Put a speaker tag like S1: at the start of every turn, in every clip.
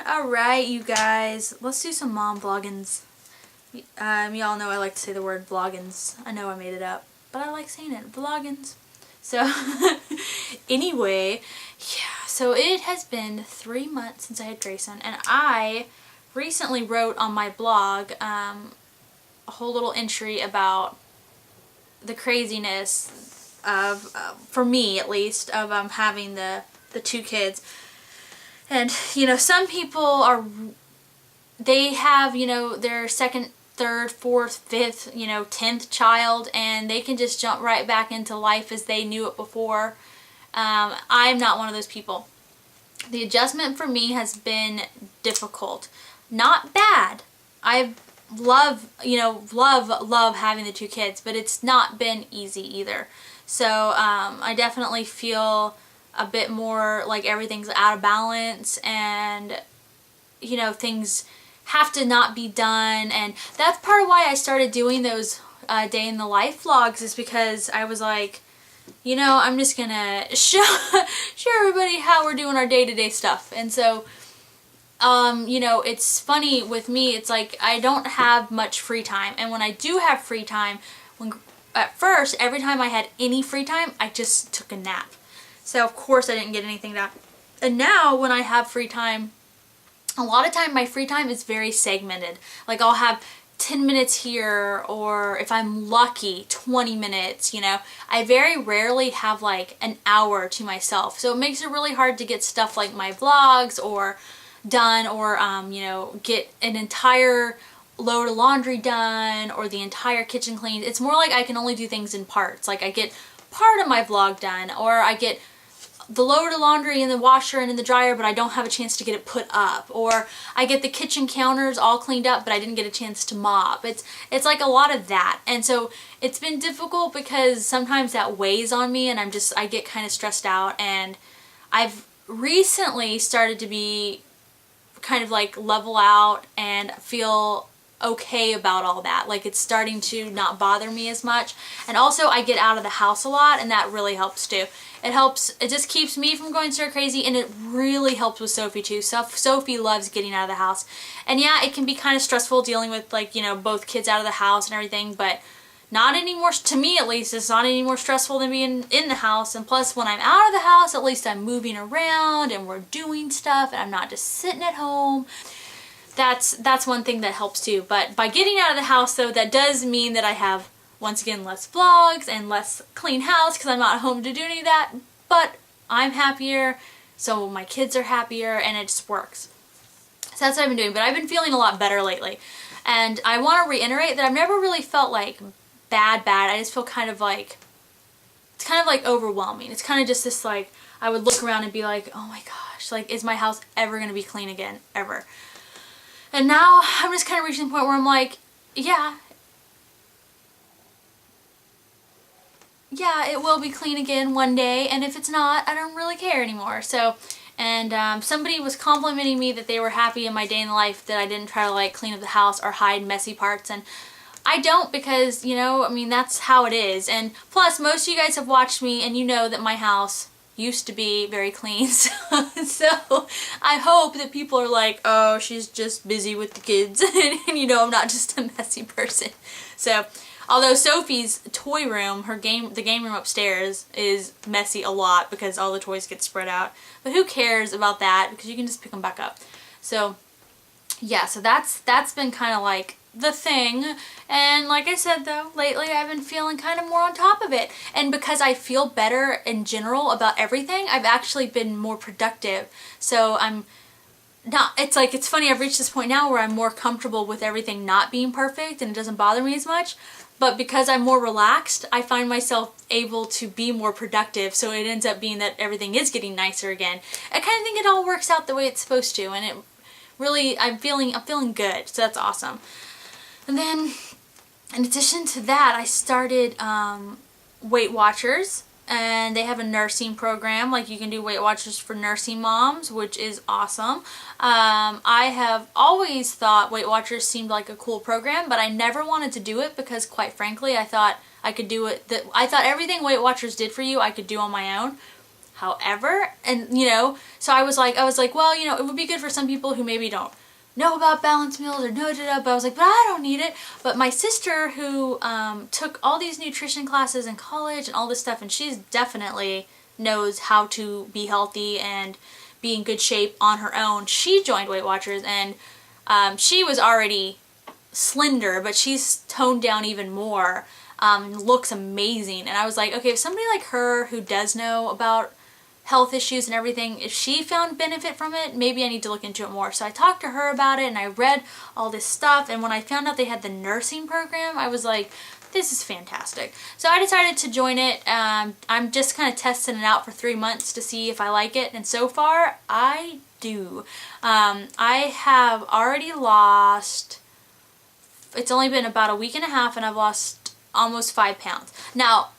S1: Alright, you guys, let's do some mom vloggins. Y'all know I like to say the word vloggins. I know I made it up, but I like saying it, vloggins. So, anyway, yeah, so it has been 3 months since I had Grayson, and I recently wrote on my blog a whole little entry about the craziness of, for me at least, of having the 2 kids. And, you know, some people they have, you know, their second, third, fourth, fifth, you know, 10th child, and they can just jump right back into life as they knew it before. I'm not one of those people. The adjustment for me has been difficult. Not bad. I love having the 2 kids, but it's not been easy either. So I definitely feel a bit more like everything's out of balance, and you know, things have to not be done. And that's part of why I started doing those day in the life vlogs, is because I was like, you know, I'm just gonna show everybody how we're doing our day-to-day stuff. And so you know, it's funny with me, it's like I don't have much free time, and when I do have free time, at first every time I had any free time I just took a nap. So of course I didn't get anything done. And now when I have free time, a lot of time my free time is very segmented. Like I'll have 10 minutes here, or if I'm lucky 20 minutes, you know. I very rarely have like an hour to myself. So it makes it really hard to get stuff like my vlogs or done, or you know, get an entire load of laundry done or the entire kitchen cleaned. It's more like I can only do things in parts. Like I get part of my vlog done, or I get the load of laundry in the washer and in the dryer, but I don't have a chance to get it put up, or I get the kitchen counters all cleaned up but I didn't get a chance to mop. It's like a lot of that, and so it's been difficult because sometimes that weighs on me, and I get kind of stressed out. And I've recently started to be kind of like level out and feel okay about all that. Like it's starting to not bother me as much. And also I get out of the house a lot, and that really helps too. It just keeps me from going stir crazy, and it really helps with Sophie too. Sophie loves getting out of the house. And yeah, it can be kind of stressful dealing with, like, you know, both kids out of the house and everything, but not anymore, to me at least. It's not any more stressful than being in the house. And plus, when I'm out of the house, at least I'm moving around and we're doing stuff, and I'm not just sitting at home. That's one thing that helps too. But by getting out of the house though, that does mean that I have, once again, less vlogs and less clean house because I'm not home to do any of that. But I'm happier, so my kids are happier, and it just works. So that's what I've been doing. But I've been feeling a lot better lately. And I want to reiterate that I've never really felt like bad. I just feel kind of like, it's kind of like overwhelming. It's kind of just this, like, I would look around and be like, oh my gosh, like, is my house ever going to be clean again? Ever. And now I'm just kind of reaching the point where I'm like, yeah, it will be clean again one day, and if it's not, I don't really care anymore. So, and somebody was complimenting me that they were happy in my day in the life that I didn't try to like clean up the house or hide messy parts, and I don't, because, you know, I mean, that's how it is. And plus, most of you guys have watched me, and you know that my house used to be very clean. So I hope that people are like, oh, she's just busy with the kids, and you know, I'm not just a messy person. So, although Sophie's toy room, the game room upstairs, is messy a lot because all the toys get spread out. But who cares about that, because you can just pick them back up. So yeah, so that's been kind of like the thing. And like I said though, lately I've been feeling kind of more on top of it. And because I feel better in general about everything, I've actually been more productive. So it's funny, I've reached this point now where I'm more comfortable with everything not being perfect, and it doesn't bother me as much. But because I'm more relaxed, I find myself able to be more productive, so it ends up being that everything is getting nicer again. I kind of think it all works out the way it's supposed to, and it really, I'm feeling good, so that's awesome. And then, in addition to that, I started Weight Watchers, and they have a nursing program. Like, you can do Weight Watchers for nursing moms, which is awesome. I have always thought Weight Watchers seemed like a cool program, but I never wanted to do it because, quite frankly, I thought I could do it. I thought everything Weight Watchers did for you, I could do on my own. However, and you know, so I was like, well, you know, it would be good for some people who maybe don't know about balanced meals or no, but I was like, but I don't need it. But my sister, who took all these nutrition classes in college and all this stuff, and she's definitely knows how to be healthy and be in good shape on her own. She joined Weight Watchers, and she was already slender, but she's toned down even more. Looks amazing. And I was like, okay, if somebody like her who does know about health issues and everything, if she found benefit from it, maybe I need to look into it more. So I talked to her about it, and I read all this stuff, and when I found out they had the nursing program, I was like, this is fantastic. So I decided to join it. I'm just kind of testing it out for 3 months to see if I like it, and so far I do. I have already lost, it's only been about a week and a half, and I've lost almost 5 pounds. Now,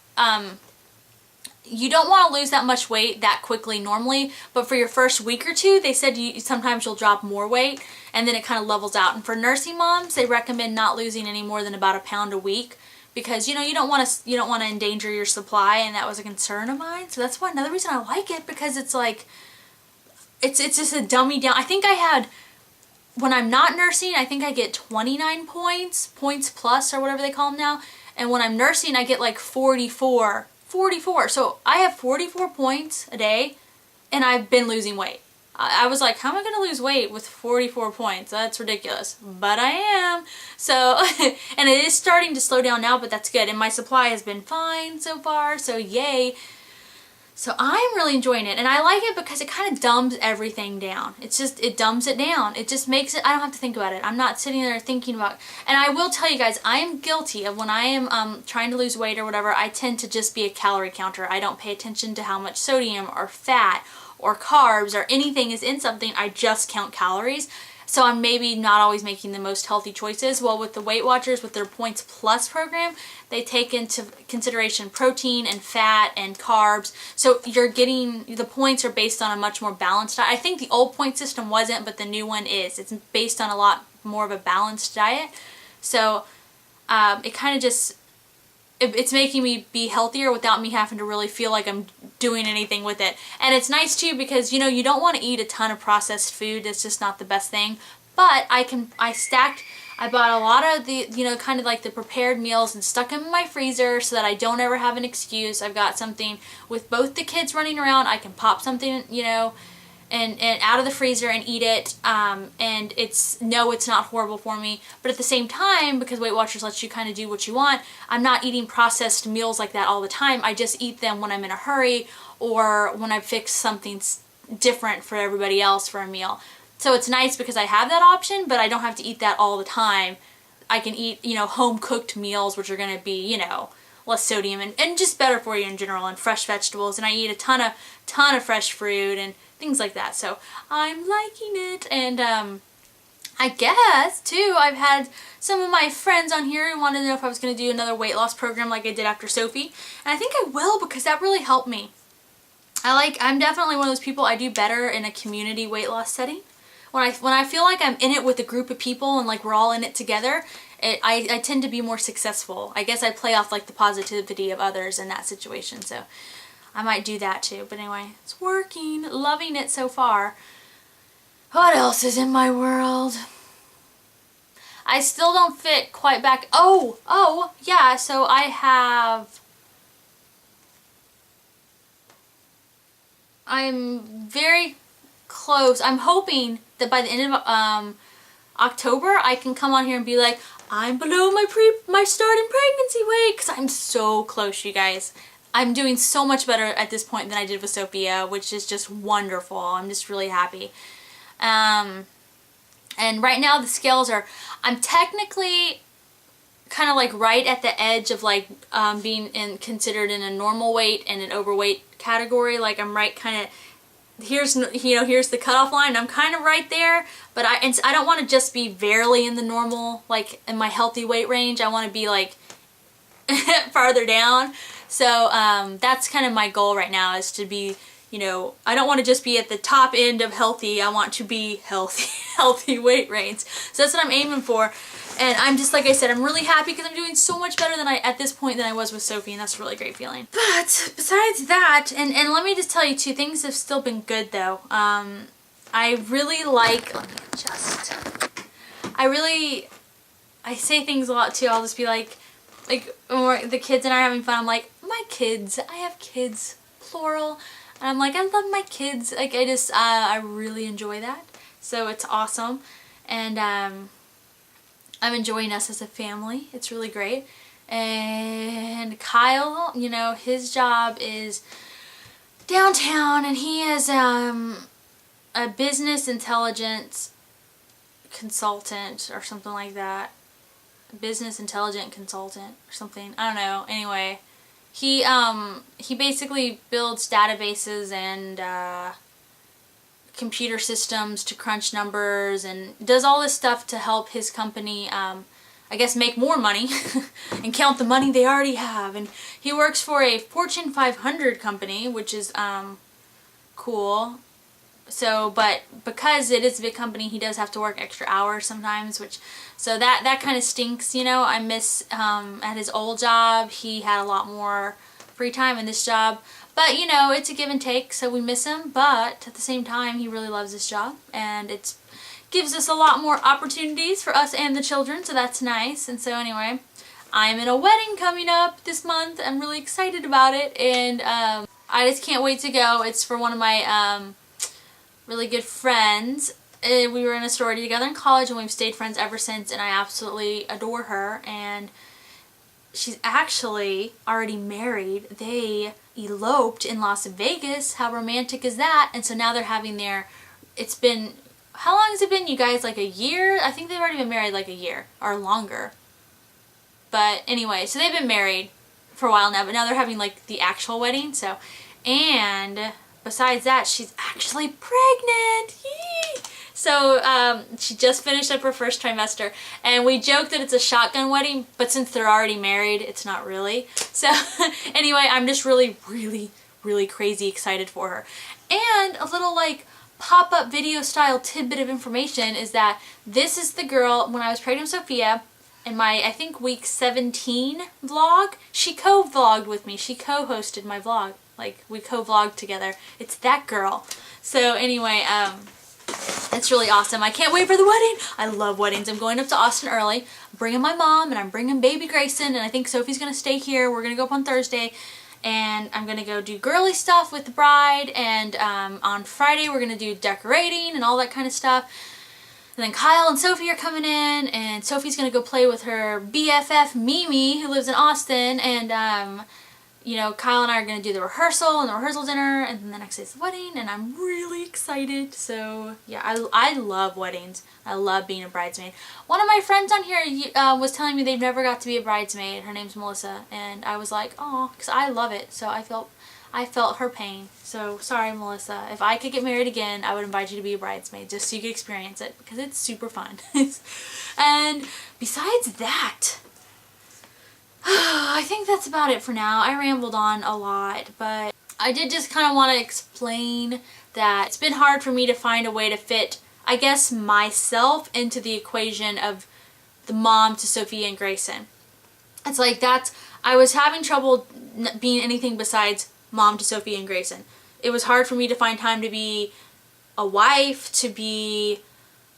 S1: you don't want to lose that much weight that quickly normally, but for your first week or two, they said sometimes you'll drop more weight, and then it kind of levels out. And for nursing moms, they recommend not losing any more than about 1 pound a week, because you know you don't want to endanger your supply, and that was a concern of mine. So that's another reason I like it, because it's like it's just a dummy down. I think I had, when I'm not nursing, I think I get 29 points plus, or whatever they call them now, and when I'm nursing, I get like 44. So I have 44 points a day, and I've been losing weight. I was like, how am I going to lose weight with 44 points? That's ridiculous. But I am. So, and it is starting to slow down now, but that's good. And my supply has been fine so far, so yay. So I'm really enjoying it, and I like it because it kind of dumbs everything down. It's just, it dumbs it down. It just makes it, I don't have to think about it. I'm not sitting there thinking about, and I will tell you guys, I am guilty of when I am trying to lose weight or whatever, I tend to just be a calorie counter. I don't pay attention to how much sodium or fat or carbs or anything is in something. I just count calories. So I'm maybe not always making the most healthy choices. Well, with the Weight Watchers, with their Points Plus program, they take into consideration protein and fat and carbs. So you're getting, the points are based on a much more balanced diet. I think the old point system wasn't, but the new one is. It's based on a lot more of a balanced diet. So it kind of just, it's making me be healthier without me having to really feel like I'm doing anything with it. And it's nice too, because you know, you don't want to eat a ton of processed food. It's just not the best thing. But I bought a lot of the, you know, kind of like the prepared meals and stuck them in my freezer so that I don't ever have an excuse. I've got something with both the kids running around. I can pop something, you know, and out of the freezer and eat it, and it's not horrible for me, but at the same time, because Weight Watchers lets you kind of do what you want, I'm not eating processed meals like that all the time. I just eat them when I'm in a hurry, or when I fix something different for everybody else for a meal. So it's nice because I have that option, but I don't have to eat that all the time. I can eat, you know, home cooked meals, which are going to be, you know, less sodium and just better for you in general, and fresh vegetables, and I eat a ton of fresh fruit and things like that. So I'm liking it, and I guess too, I've had some of my friends on here who wanted to know if I was going to do another weight loss program like I did after Sophie, and I think I will, because that really helped me. I'm definitely one of those people, I do better in a community weight loss setting. When I feel like I'm in it with a group of people and like we're all in it together, I tend to be more successful. I guess I play off like the positivity of others in that situation, so I might do that too. But anyway, it's working. Loving it so far. What else is in my world? I still don't fit quite back. Oh, yeah, so I'm very close. I'm hoping that by the end of October, I can come on here and be like, I'm below my starting pregnancy weight, because I'm so close, you guys. I'm doing so much better at this point than I did with Sophia, which is just wonderful. I'm just really happy. And right now the scales are, I'm technically kind of like right at the edge of like being considered in a normal weight and an overweight category. Like I'm right kind of, here's the cutoff line. I'm kind of right there, but I don't want to just be barely in the normal, like in my healthy weight range. I want to be like farther down. So that's kind of my goal right now, is to be, you know, I don't want to just be at the top end of healthy. I want to be healthy weight range. So that's what I'm aiming for. And I'm just, like I said, I'm really happy because I'm doing so much better than at this point than I was with Sophie, and that's a really great feeling. But besides that, and let me just tell you too, things have still been good though. I really like, let me adjust. I say things a lot too. I'll just be like when the kids and I are having fun, I'm like, my kids, I have kids, plural. And I'm like, I love my kids. Like, I really enjoy that. So it's awesome. And I'm enjoying us as a family. It's really great. And Kyle, you know, his job is downtown, and he is a business intelligence consultant or something like that. Business intelligent consultant or something. I don't know. Anyway, he basically builds databases and computer systems to crunch numbers and does all this stuff to help his company, I guess, make more money and count the money they already have. And he works for a Fortune 500 company, which is cool. So, but because it is a big company, he does have to work extra hours sometimes, so that kind of stinks, you know. I miss, at his old job, he had a lot more free time in this job, but, you know, it's a give and take, so we miss him, but at the same time, he really loves his job, and it gives us a lot more opportunities for us and the children, so that's nice. And so anyway, I'm in a wedding coming up this month. I'm really excited about it, and I just can't wait to go. It's for one of my really good friends. We were in a sorority together in college, and we've stayed friends ever since, and I absolutely adore her. And she's actually already married. They eloped in Las Vegas. How romantic is that? And so now they're having it's been, how long has it been, you guys? Like a year? I think they've already been married like a year or longer. But anyway, so they've been married for a while now, but now they're having like the actual wedding. So, and besides that, she's actually pregnant. Yee! So she just finished up her first trimester, and we joke that it's a shotgun wedding, but since they're already married, it's not really. So anyway, I'm just really, really, really crazy excited for her. And a little like pop-up video style tidbit of information is that this is the girl, when I was pregnant with Sophia, in my, I think, week 17 vlog, she co-vlogged with me. She co-hosted my vlog. Like, we co-vlogged together. It's that girl. So anyway, it's really awesome. I can't wait for the wedding. I love weddings. I'm going up to Austin early. I'm bringing my mom, and I'm bringing baby Grayson, and I think Sophie's going to stay here. We're going to go up on Thursday, and I'm going to go do girly stuff with the bride, and on Friday we're going to do decorating and all that kind of stuff. And then Kyle and Sophie are coming in, and Sophie's going to go play with her BFF Mimi, who lives in Austin, and you know, Kyle and I are going to do the rehearsal and the rehearsal dinner, and then the next day's the wedding, and I'm really excited. So yeah, I love weddings. I love being a bridesmaid. One of my friends on here was telling me they've never got to be a bridesmaid. Her name's Melissa, and I was like, oh, because I love it. So I felt her pain. So sorry, Melissa. If I could get married again, I would invite you to be a bridesmaid just so you could experience it, because it's super fun. And besides that, I think that's about it for now. I rambled on a lot, but I did just kind of want to explain that it's been hard for me to find a way to fit, I guess, myself into the equation of the mom to Sophia and Grayson. It's like I was having trouble being anything besides mom to Sophia and Grayson. It was hard for me to find time to be a wife, to be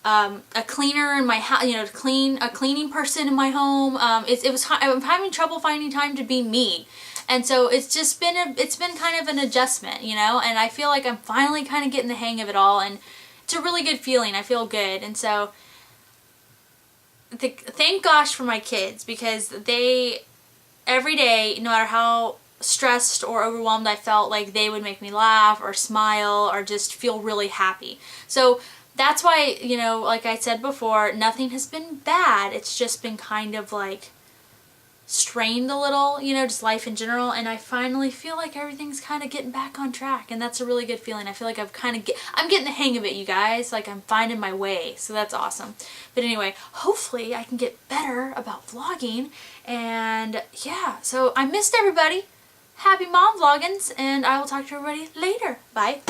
S1: a cleaner in my house, you know, a cleaning person in my home. I'm having trouble finding time to be me, and so it's been kind of an adjustment, you know. And I feel like I'm finally kind of getting the hang of it all, and it's a really good feeling. I feel good, and so thank gosh for my kids, because they every day, no matter how stressed or overwhelmed I felt, like they would make me laugh or smile or just feel really happy. So that's why, you know, like I said before, nothing has been bad. It's just been kind of like strained a little, you know, just life in general. And I finally feel like everything's kind of getting back on track. And that's a really good feeling. I feel like I'm getting the hang of it, you guys. Like, I'm finding my way. So that's awesome. But anyway, hopefully I can get better about vlogging. And yeah, so I missed everybody. Happy mom vloggins. And I will talk to everybody later. Bye.